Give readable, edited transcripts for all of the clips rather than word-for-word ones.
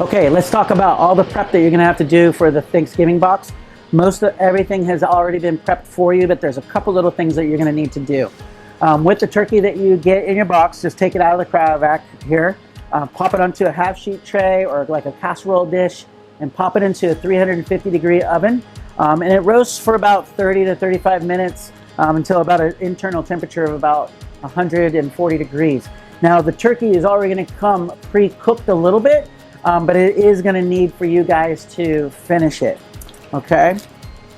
Okay, let's talk about all the prep that you're gonna have to do for the Thanksgiving box. Most of everything has already been prepped for you, but there's a couple little things that you're gonna need to do. With the turkey that you get in your box, just take it out of the cryovac here, pop it onto a half sheet tray or like a casserole dish, and pop it into a 350-degree oven. And it roasts for about 30 to 35 minutes until about an internal temperature of about 140 degrees. Now the turkey is already gonna come pre-cooked a little bit, but it is going to need for you guys to finish it. Okay.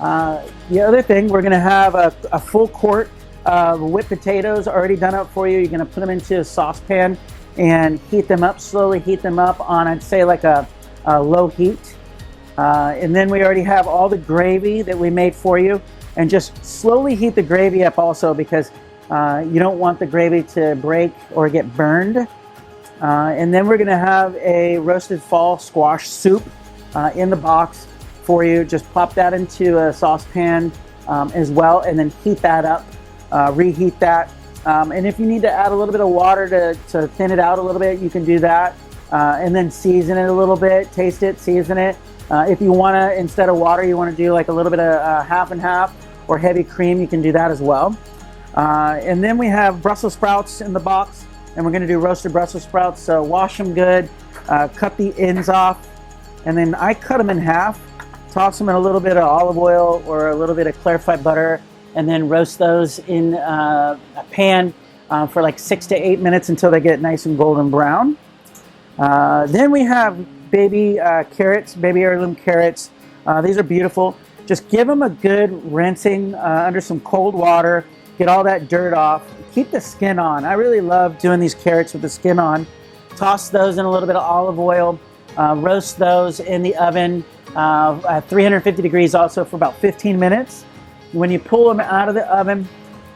The other thing, we're going to have a full quart of whipped potatoes already done up for you. You're going to put them into a saucepan and heat them up, slowly heat them up on, I'd say, like a low heat. And then we already have all the gravy that we made for you, and just slowly heat the gravy up also, because you don't want the gravy to break or get burned. And then we're going to have a roasted fall squash soup in the box for you. Just pop that into a saucepan as well, and then heat that up, reheat that. And if you need to add a little bit of water to thin it out a little bit, you can do that. And then season it a little bit, taste it, season it. If you want to, instead of water, you want to do like a little bit of half and half or heavy cream, you can do that as well. And then we have Brussels sprouts in the box. And we're going to do roasted Brussels sprouts. So wash them good, cut the ends off, and then I cut them in half, toss them in a little bit of olive oil or a little bit of clarified butter, and then roast those in a pan for like 6 to 8 minutes until they get nice and golden brown. Then we have baby carrots, baby heirloom carrots. These are beautiful. Just give them a good rinsing under some cold water, get all that dirt off. Keep the skin on. I really love doing these carrots with the skin on. Toss those in a little bit of olive oil. Roast those in the oven at 350 degrees also for about 15 minutes. When you pull them out of the oven,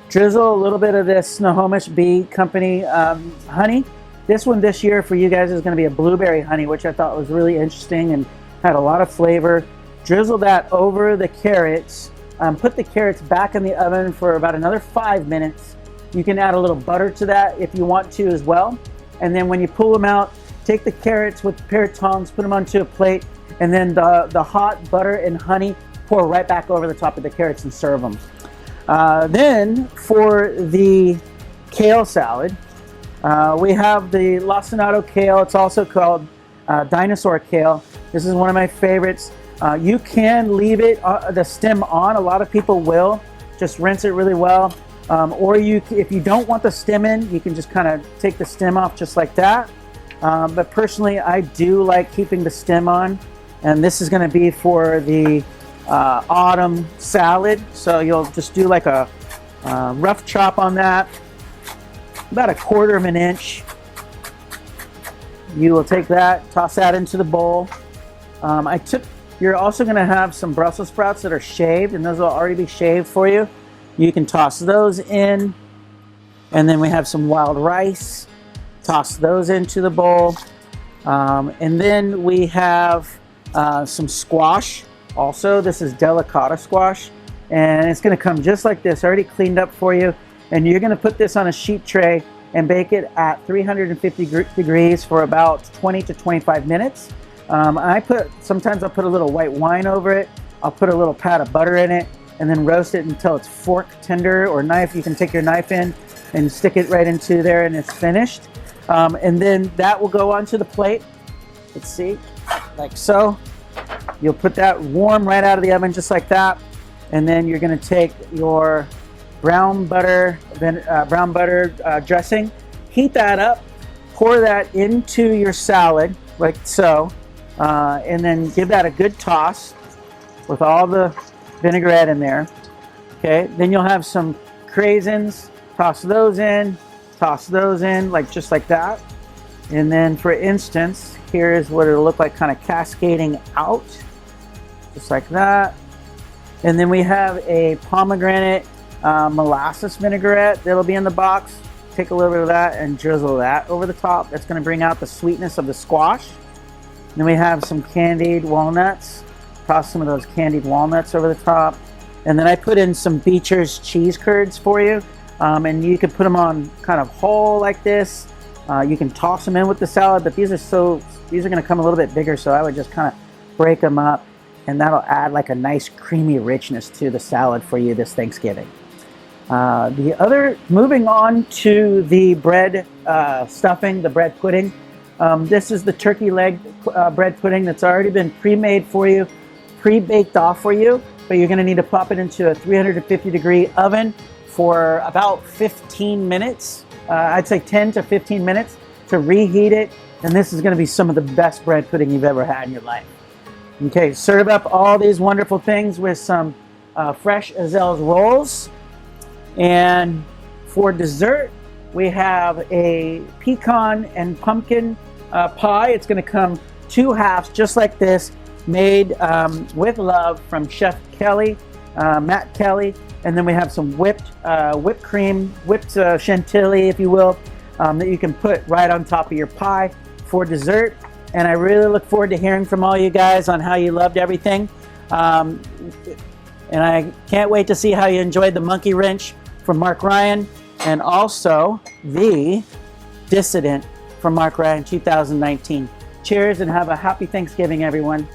drizzle a little bit of this Snohomish Bee Company honey. This one this year for you guys is going to be a blueberry honey, which I thought was really interesting and had a lot of flavor. Drizzle that over the carrots. Put the carrots back in the oven for about another 5 minutes. You can add a little butter to that if you want to as well. And then when you pull them out, take the carrots with a pair of tongs, put them onto a plate, and then the hot butter and honey, pour right back over the top of the carrots and serve them. Then for the kale salad, we have the lacinato kale. It's also called dinosaur kale. This is one of my favorites. You can leave it, the stem on. A lot of people will. Just rinse it really well. Or if you don't want the stem in, you can just kind of take the stem off just like that. But personally, I do like keeping the stem on. And this is going to be for the autumn salad. So you'll just do like a rough chop on that, about 1/4 of an inch. You will take that, toss that into the bowl. You're also going to have some Brussels sprouts that are shaved, and those will already be shaved for you. You can toss those in, and then we have some wild rice. Toss those into the bowl. And then we have some squash. Also, this is delicata squash, and it's going to come just like this, already cleaned up for you. And you're going to put this on a sheet tray and bake it at 350 degrees for about 20 to 25 minutes. Sometimes I'll put a little white wine over it. I'll put a little pat of butter in it, and then roast it until it's fork tender, or knife. You can take your knife in and stick it right into there, and it's finished. And then that will go onto the plate. Let's see, like so. You'll put that warm right out of the oven, just like that. And then you're going to take your brown butter dressing, heat that up, pour that into your salad, like so, and then give that a good toss with all the vinaigrette in there. Okay, then you'll have some craisins. Toss those in, like just like that. And then, for instance, here is what it'll look like, kind of cascading out, just like that. And then we have a pomegranate molasses vinaigrette that'll be in the box. Take a little bit of that and drizzle that over the top. That's going to bring out the sweetness of the squash. Then we have some candied walnuts. Toss some of those candied walnuts over the top. And then I put in some Beecher's cheese curds for you. And you could put them on kind of whole like this. You can toss them in with the salad, but these are going to come a little bit bigger, so I would just kind of break them up, and that'll add like a nice creamy richness to the salad for you this Thanksgiving. Moving on to the bread stuffing, the bread pudding. This is the turkey leg bread pudding that's already been pre-made for you, pre-baked off for you, but you're going to need to pop it into a 350-degree oven for about 15 minutes. I'd say 10 to 15 minutes to reheat it, and this is going to be some of the best bread pudding you've ever had in your life. Okay, serve up all these wonderful things with some fresh Azel's rolls. And for dessert, we have a pecan and pumpkin pie. It's going to come 2 halves just like this, made with love from Chef Kelly, Matt Kelly. And then we have some whipped cream, whipped chantilly, if you will, that you can put right on top of your pie for dessert. And I really look forward to hearing from all you guys on how you loved everything. And I can't wait to see how you enjoyed the monkey wrench from Mark Ryan, and also the Dissident from Mark Ryan 2019. Cheers and have a happy Thanksgiving, everyone.